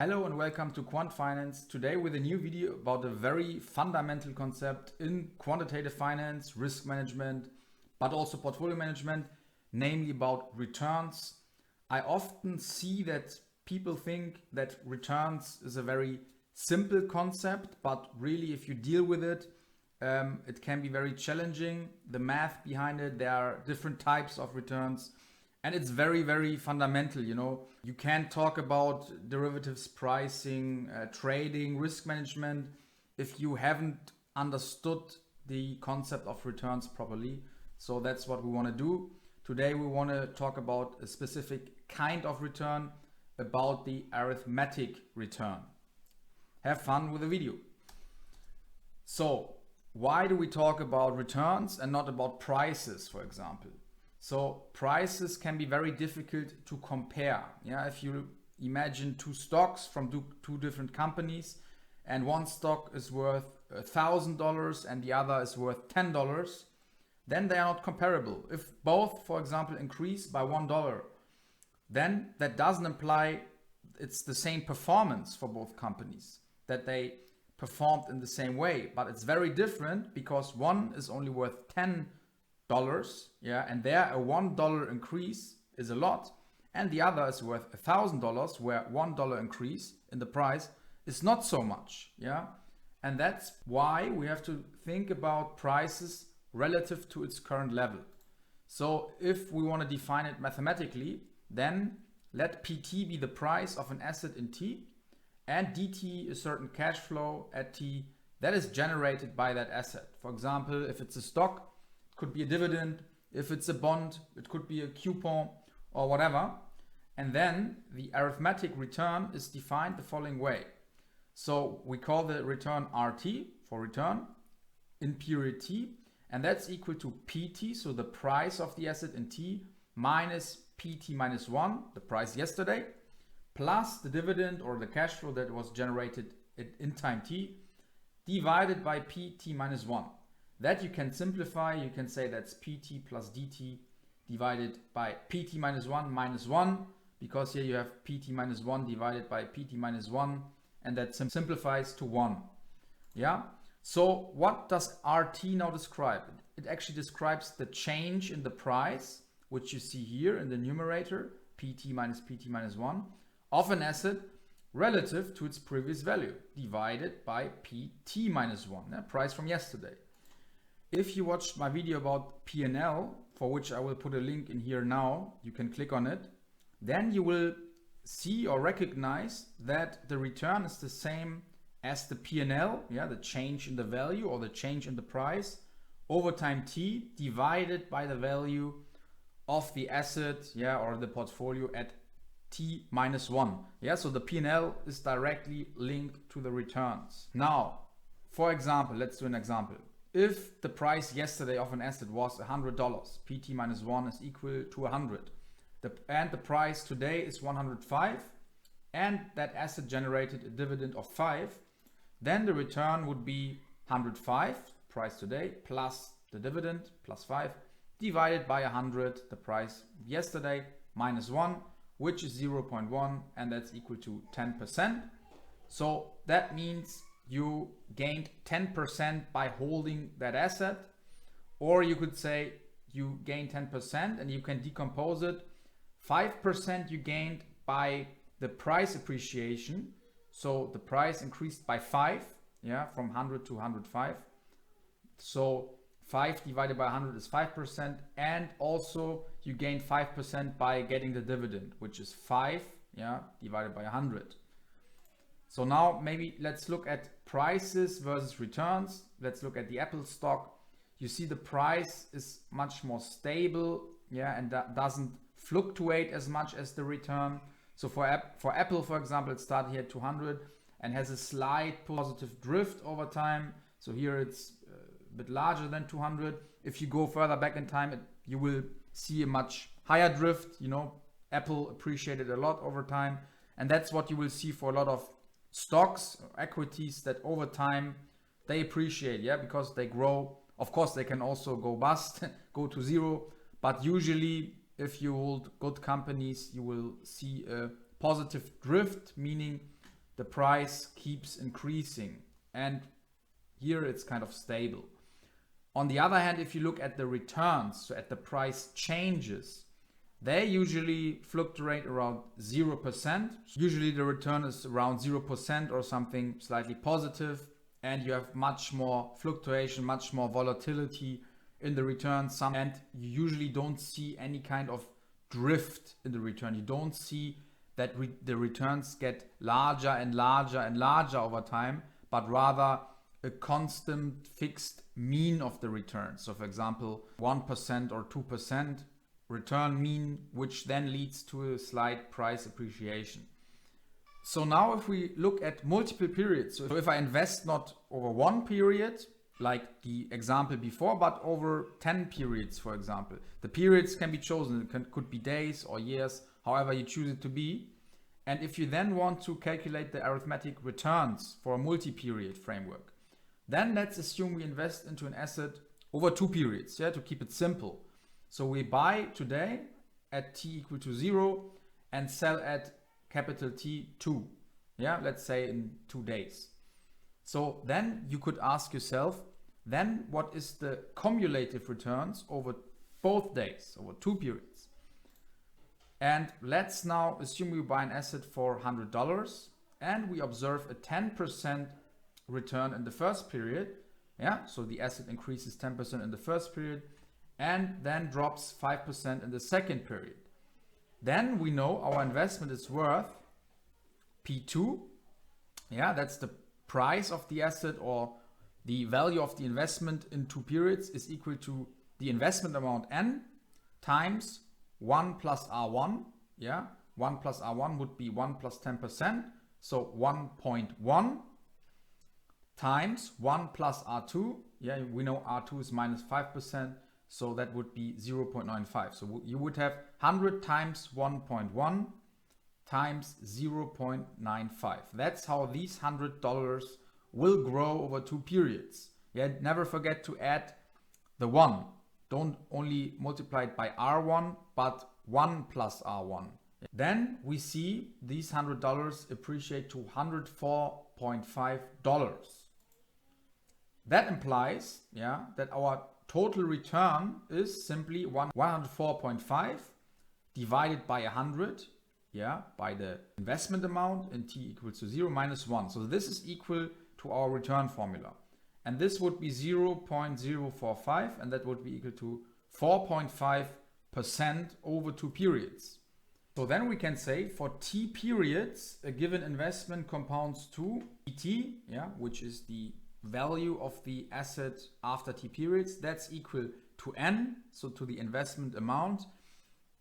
Hello and welcome to Quant Finance. Today with a new video about a very fundamental concept in quantitative finance, risk management, but also portfolio management, namely about returns. I often see that people think that returns is a very simple concept, but really if you deal with it, it can be very challenging. The math behind it, there are different types of returns. And it's very, very fundamental. You can't talk about derivatives pricing, trading, risk management if you haven't understood the concept of returns properly. So that's what we want to do. Today we want to talk about a specific kind of return, about the arithmetic return. Have fun with the video. So why do we talk about returns and not about prices, for example? So prices can be very difficult to compare. If you imagine two stocks from two different companies, and one stock is worth $1,000 and the other is worth $10, then they are not comparable. If both, for example, increase by $1, then that doesn't imply it's the same performance for both companies, that they performed in the same way. But it's very different because one is only worth $10, and there a $1 increase is a lot, and the other is worth $1,000, where $1 increase in the price is not so much. And that's why we have to think about prices relative to its current level. So if we want to define it mathematically, then let PT be the price of an asset in T, and DT a certain cash flow at T that is generated by that asset. For example, if it's a stock, could be a dividend. If it's a bond, it could be a coupon or whatever. And then the arithmetic return is defined the following way. So we call the return RT for return in period T, and that's equal to PT, so the price of the asset in T, minus PT minus 1, the price yesterday, plus the dividend or the cash flow that was generated in time T, divided by PT minus 1. That you can simplify. You can say that's PT plus DT divided by PT minus 1, because here you have PT minus 1 divided by PT minus 1, and that simplifies to 1. So what does RT now describe? It actually describes the change in the price, which you see here in the numerator, PT minus 1, of an asset relative to its previous value, divided by PT minus 1, price from yesterday. If you watched my video about P&L, for which I will put a link in here now, you can click on it, then you will see or recognize that the return is the same as the P&L, the change in the value or the change in the price over time T divided by the value of the asset, or the portfolio at T minus 1. So the P&L is directly linked to the returns. Now, for example, let's do an example. If the price yesterday of an asset was $100, PT minus 1 is equal to 100. And the price today is 105, and that asset generated a dividend of 5, then the return would be 105, price today, plus the dividend, plus 5, divided by 100, the price yesterday, minus 1, which is 0.1, and that's equal to 10%. So that means you gained 10% by holding that asset, or you could say you gained 10% and you can decompose it. 5% you gained by the price appreciation, so the price increased by 5, from 100 to 105. So 5 divided by 100 is 5%, and also you gain 5% by getting the dividend, which is 5 divided by 100. So now maybe let's look at prices versus returns. Let's look at the Apple stock. You see the price is much more stable, and that doesn't fluctuate as much as the return. So for Apple, for example, it started here at 200 and has a slight positive drift over time. So here it's a bit larger than 200. If you go further back in time, you will see a much higher drift. Apple appreciated a lot over time, and that's what you will see for a lot of stocks, equities, that over time they appreciate, because they grow. Of course, they can also go bust, go to zero, but usually if you hold good companies, you will see a positive drift, meaning the price keeps increasing, and here it's kind of stable. On the other hand, if you look at the returns, so at the price changes, they usually fluctuate around 0%. Usually the return is around 0% or something slightly positive, and you have much more fluctuation, much more volatility in the returns. And you usually don't see any kind of drift in the return. You don't see that the returns get larger and larger and larger over time, but rather a constant fixed mean of the return. So for example, 1% or 2% return mean, which then leads to a slight price appreciation. So now if we look at multiple periods, so if I invest not over one period, like the example before, but over 10 periods, for example. The periods can be chosen, it could be days or years, however you choose it to be. And if you then want to calculate the arithmetic returns for a multi-period framework, then let's assume we invest into an asset over 2 periods, to keep it simple. So we buy today at t equal to 0 and sell at capital T 2, let's say in 2 days. So then you could ask yourself, then what is the cumulative returns over both days, over 2 periods? And let's now assume we buy an asset for $100 and we observe a 10% return in the first period. So the asset increases 10% in the first period and then drops 5% in the second period. Then we know our investment is worth P2. That's the price of the asset, or the value of the investment in 2 periods is equal to the investment amount N times 1 plus R1. 1 plus R1 would be 1 plus 10%. So 1.1 times 1 plus R2. We know R2 is minus 5%. So that would be 0.95. So you would have 100 times 1.1 times 0.95. That's how these $100 will grow over 2 periods. Never forget to add the 1. Don't only multiply it by R1, but 1 plus R1. Then we see these $100 appreciate to $104.5. That implies that our total return is simply 104.5 divided by 100, by the investment amount in t equals to 0 minus 1. So this is equal to our return formula. And this would be 0.045, and that would be equal to 4.5% over 2 periods. So then we can say for t periods, a given investment compounds to t, which is the value of the asset after t periods. That's equal to n, so to the investment amount,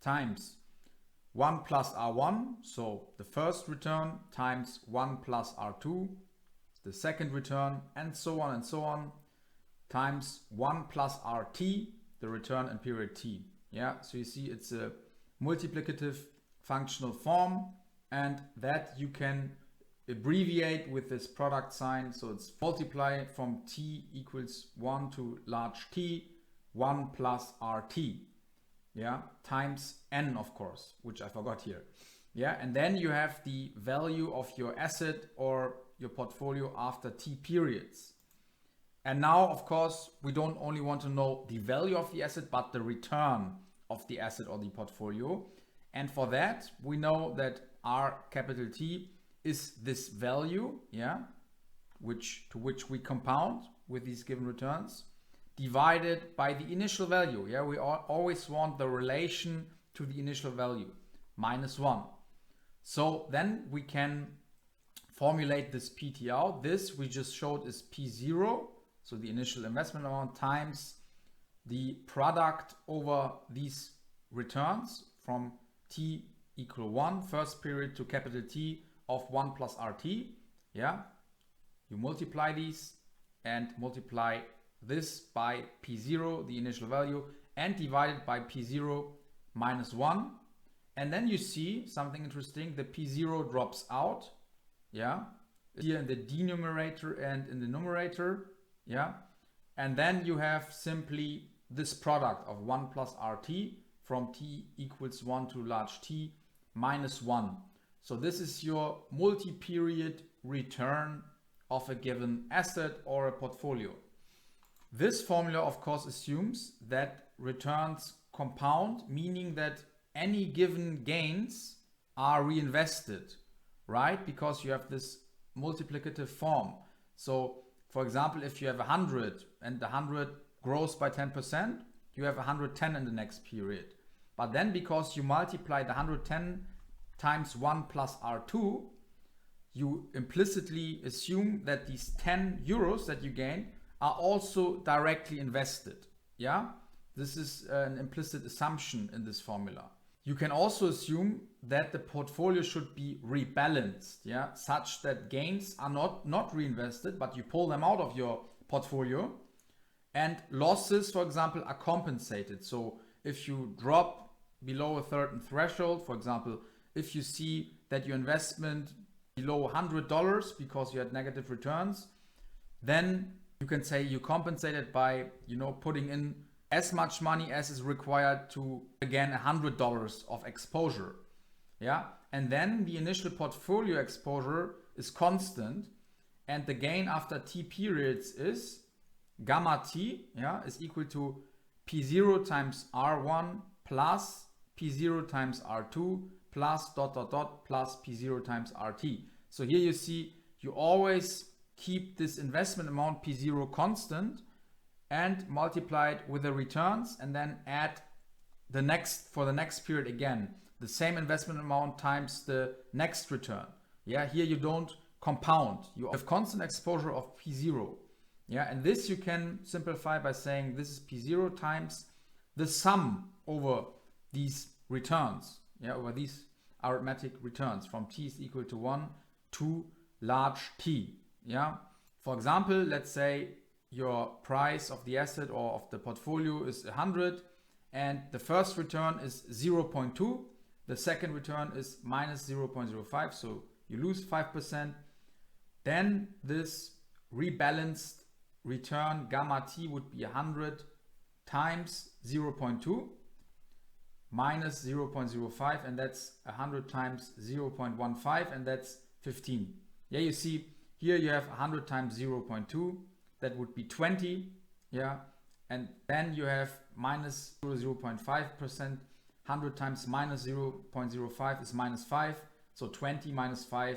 times 1 plus R1, so the first return, times 1 plus R2, the second return, and so on, times 1 plus RT, the return in period t. So you see it's a multiplicative functional form, and that you can abbreviate with this product sign. So it's multiply from t equals 1 to large T, 1 plus RT, times n, of course, which I forgot here. And then you have the value of your asset or your portfolio after t periods. And now, of course, we don't only want to know the value of the asset, but the return of the asset or the portfolio. And for that, we know that R capital T is this value, to which we compound with these given returns, divided by the initial value. We always want the relation to the initial value, minus 1. So then we can formulate this PT out. This we just showed is P0, so the initial investment amount, times the product over these returns from T equal 1, first period, to capital T of 1 plus RT. You multiply these and multiply this by P0, the initial value, and divide it by P0 minus 1. And then you see something interesting. The P0 drops out. Here in the denominator and in the numerator. And then you have simply this product of 1 plus RT from T equals 1 to large T minus 1. So this is your multi-period return of a given asset or a portfolio. This formula, of course, assumes that returns compound, meaning that any given gains are reinvested, right? Because you have this multiplicative form. So for example, if you have 100 and the 100 grows by 10%, you have 110 in the next period. But then because you multiply the 110 times 1 plus R2, you implicitly assume that these 10 euros that you gain are also directly invested. Yeah, this is an implicit assumption in this formula. You can also assume that the portfolio should be rebalanced, yeah, such that gains are not reinvested, but you pull them out of your portfolio, and losses, for example, are compensated. So if you drop below a certain threshold, for example, if you see that your investment below $100 because you had negative returns, then you can say you compensate it by, putting in as much money as is required to, again, $100 of exposure. Yeah. And then the initial portfolio exposure is constant, and the gain after T periods is gamma T, yeah, is equal to P0 times R1 plus P0 times R2 plus ... plus P0 times RT. So here you see you always keep this investment amount P0 constant and multiply it with the returns, and then add for the next period again the same investment amount times the next return. Yeah, here you don't compound, you have constant exposure of P0. Yeah, and this you can simplify by saying this is P0 times the sum over these returns, yeah, over these arithmetic returns from T is equal to 1 to large T. Yeah, for example, let's say your price of the asset or of the portfolio is 100, and the first return is 0.2, the second return is minus 0.05, so you lose 5%. Then this rebalanced return gamma T would be 100 times 0.2 minus 0.05, and that's 100 times 0.15, and that's 15. Yeah, you see here you have 100 times 0.2, that would be 20. Yeah, and then you have minus 0.5%, 100 times minus 0.05 is minus 5, so 20 minus 5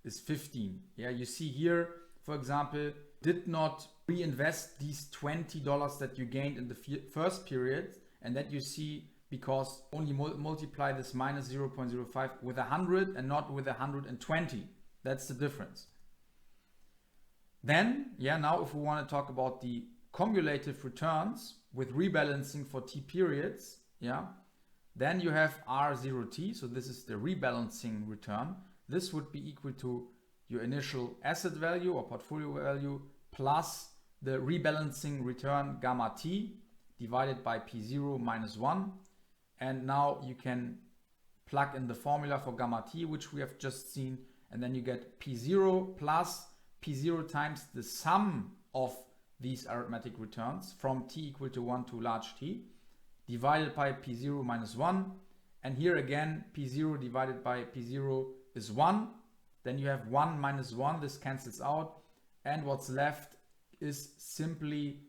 is 15. Yeah, you see here, for example, did not reinvest these $20 that you gained in the first period, and that you see because only multiply this minus 0.05 with 100 and not with 120. That's the difference. Then, yeah, now if we want to talk about the cumulative returns with rebalancing for T periods, yeah, then you have R0T, so this is the rebalancing return. This would be equal to your initial asset value or portfolio value plus the rebalancing return gamma T divided by P0 minus 1. And now you can plug in the formula for gamma T, which we have just seen, and then you get P0 plus P0 times the sum of these arithmetic returns from T equal to 1 to large T divided by P0 minus 1. And here again, P0 divided by P0 is 1. Then you have 1 minus 1, this cancels out. And what's left is simply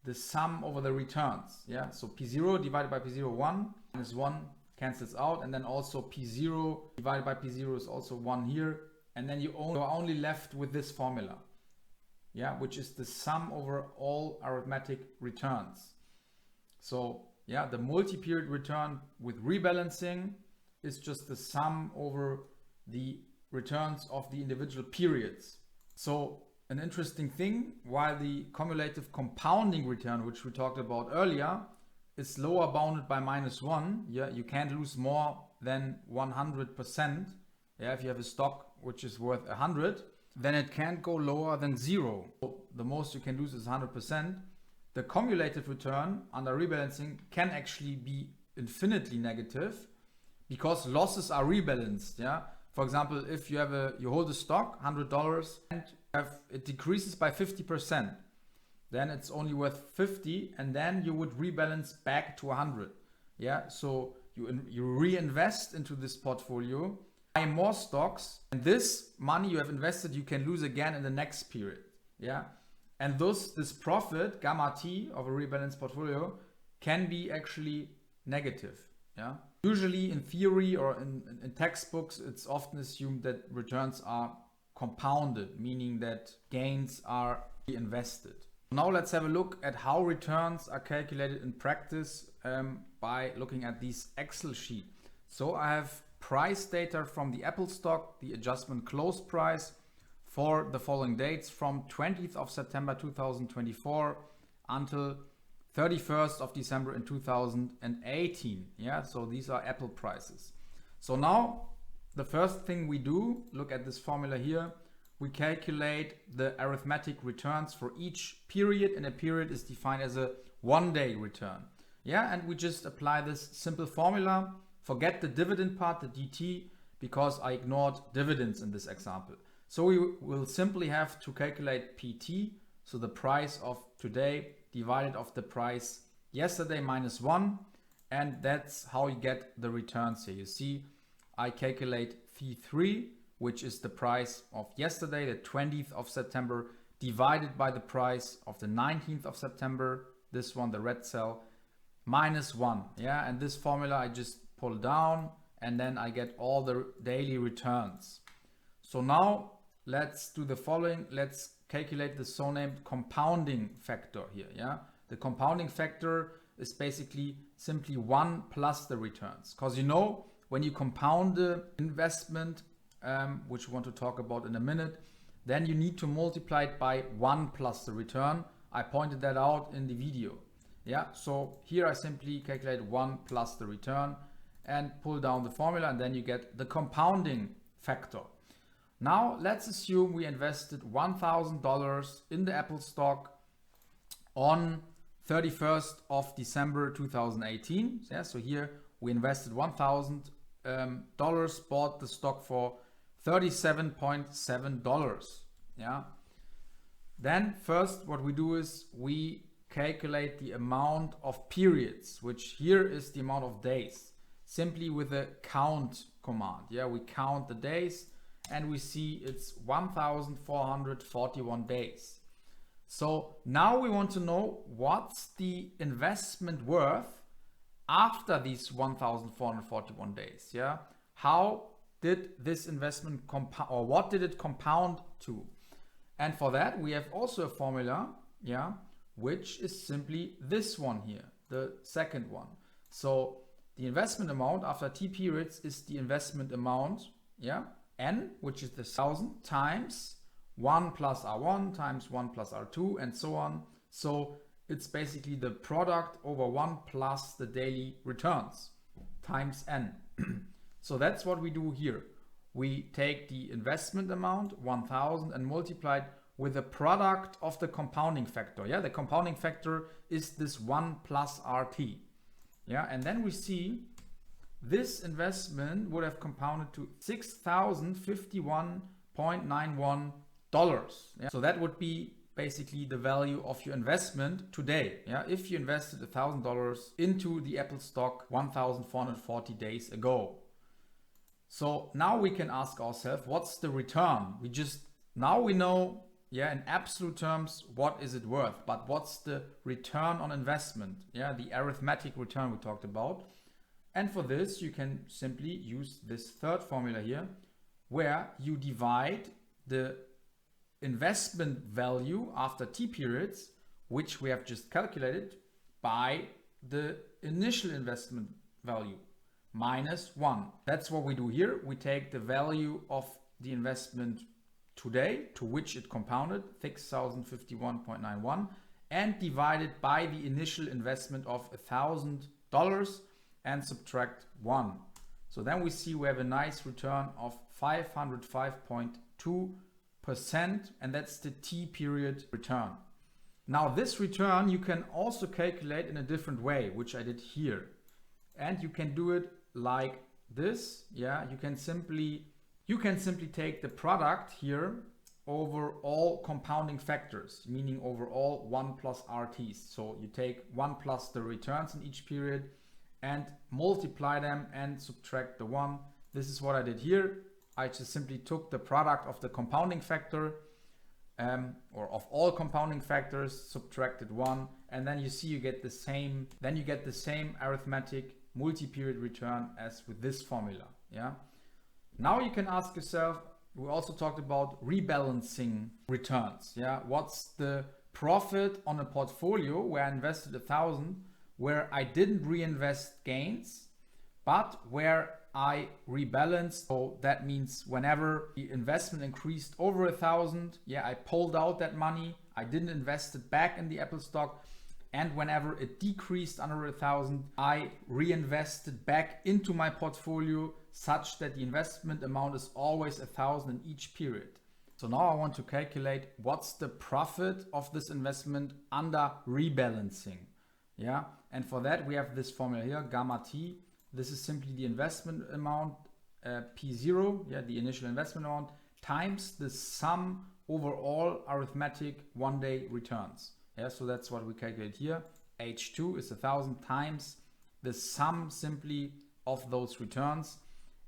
the sum over the returns. Yeah, so P0 divided by P0, 1 minus 1 cancels out. And then also P0 divided by P0 is also 1 here. And then you are only left with this formula, yeah, which is the sum over all arithmetic returns. So yeah, the multi-period return with rebalancing is just the sum over the returns of the individual periods. So an interesting thing, while the cumulative compounding return, which we talked about earlier, is lower bounded by minus 1, yeah, you can't lose more than 100%. Yeah, if you have a stock which is worth 100, then it can't go lower than 0. So the most you can lose is 100%. The cumulative return under rebalancing can actually be infinitely negative because losses are rebalanced. Yeah, for example, if you have you hold a stock $100 and it decreases by 50%, then it's only worth 50, and then you would rebalance back to 100. Yeah, so you reinvest into this portfolio, buy more stocks, and this money you have invested you can lose again in the next period. Yeah, and thus this profit gamma t of a rebalanced portfolio can be actually negative. Yeah, usually in theory or in textbooks it's often assumed that returns are compounded, meaning that gains are invested. Now let's have a look at how returns are calculated in practice by looking at this Excel sheet. So I have price data from the Apple stock, the adjustment close price for the following dates from 20th of September 2024 until 31st of December in 2018. Yeah, so these are Apple prices. So now the first thing we do, look at this formula here, we calculate the arithmetic returns for each period, and a period is defined as a one-day return. Yeah, and we just apply this simple formula. Forget the dividend part, the DT, because I ignored dividends in this example. So we will simply have to calculate PT, so the price of today divided of the price yesterday minus 1, and that's how you get the returns here. You see, I calculate Phi3, which is the price of yesterday, the 20th of September, divided by the price of the 19th of September, this one, the red cell, minus 1. Yeah, and this formula I just pull down, and then I get all the daily returns. So now let's do the following. Let's calculate the so-named compounding factor here. Yeah, the compounding factor is basically simply 1 plus the returns, because you know when you compound the investment, which we want to talk about in a minute, then you need to multiply it by 1 plus the return. I pointed that out in the video. Yeah, so here I simply calculate 1 plus the return and pull down the formula, and then you get the compounding factor. Now let's assume we invested $1,000 in the Apple stock on 31st of December 2018. Yeah, so here we invested $1,000, bought the stock for $37.7. Yeah. Then first what we do is we calculate the amount of periods, which here is the amount of days, simply with a count command. Yeah, we count the days and we see it's 1,441 days. So now we want to know what's the investment worth after these 1,441 days. Yeah, how did this investment compound, or what did it compound to? And for that we have also a formula, yeah, which is simply this one here, the second one. So the investment amount after t periods is the investment amount, yeah, n, which is the 1,000 times 1 plus R1 times 1 plus R2 and so on. So it's basically the product over 1 plus the daily returns times n. So that's what we do here. We take the investment amount 1,000 and multiply it with the product of the compounding factor. Yeah, the compounding factor is this 1 plus RT. Yeah, and then we see this investment would have compounded to $6,051.91. Yeah, so that would be basically the value of your investment today. Yeah, if you invested $1,000 into the Apple stock 1,440 days ago. So now we can ask ourselves, what's the return? Now we know, yeah, in absolute terms, what is it worth, but what's the return on investment? Yeah, the arithmetic return we talked about. And for this, you can simply use this third formula here, where you divide the investment value after t periods, which we have just calculated, by the initial investment value, minus 1. That's what we do here. We take the value of the investment today, to which it compounded, $6,051.91, and divide it by the initial investment of $1,000 and subtract 1. So then we see we have a nice return of 505.2%, and that's the t period return. Now this return you can also calculate in a different way, which I did here. And you can do it like this. Yeah, you can simply take the product here over all compounding factors, meaning over all 1 plus RTs. So you take 1 plus the returns in each period and multiply them and subtract the 1, This is what I did here. I just simply took the product of the compounding factor or of all compounding factors, subtracted 1, and then you see you get the same, arithmetic multi-period return as with this formula. Yeah. Now you can ask yourself, we also talked about rebalancing returns. Yeah. What's the profit on a portfolio where I invested 1,000, where I didn't reinvest gains, but where I rebalanced? So that means whenever the investment increased over 1,000, yeah, I pulled out that money, I didn't invest it back in the Apple stock. And whenever it decreased under 1,000, I reinvested back into my portfolio such that the investment amount is always 1,000 in each period. So now I want to calculate what's the profit of this investment under rebalancing. Yeah, and for that we have this formula here, gamma t. This is simply the investment amount, P0, yeah, the initial investment amount, times the sum over all arithmetic one-day returns. Yeah, so that's what we calculate here. H2 is 1,000 times the sum simply of those returns.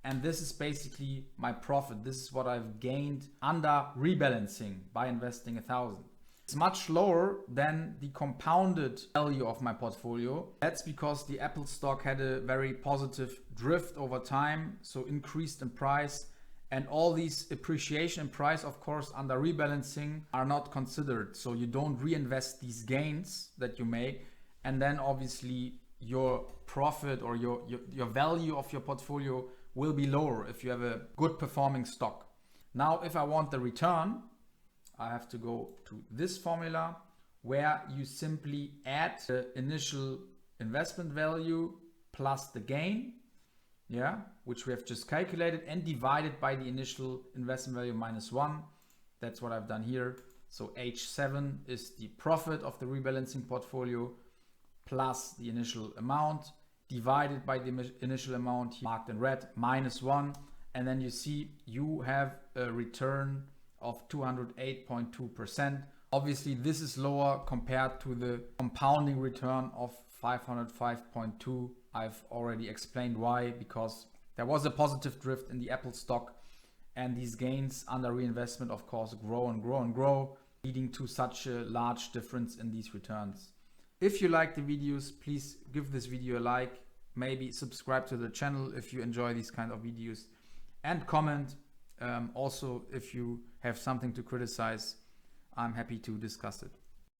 And this is basically my profit. This is what I've gained under rebalancing by investing 1,000. It's much lower than the compounded value of my portfolio. That's because the Apple stock had a very positive drift over time, so increased in price. And all these appreciation in price, of course, under rebalancing are not considered. So you don't reinvest these gains that you make. And then obviously your profit or your value of your portfolio will be lower if you have a good performing stock. Now, if I want the return, I have to go to this formula where you simply add the initial investment value plus the gain, yeah, which we have just calculated, and divided by the initial investment value minus 1. That's what I've done here. So H7 is the profit of the rebalancing portfolio plus the initial amount divided by the initial amount marked in red minus 1. And then you see you have a return of 208.2%. Obviously, this is lower compared to the compounding return of 505.2. I've already explained why, because there was a positive drift in the Apple stock, and these gains under reinvestment, of course, grow and grow and grow, leading to such a large difference in these returns. If you like the videos, please give this video a like, maybe subscribe to the channel if you enjoy these kind of videos, and comment. Also, if you have something to criticize, I'm happy to discuss it.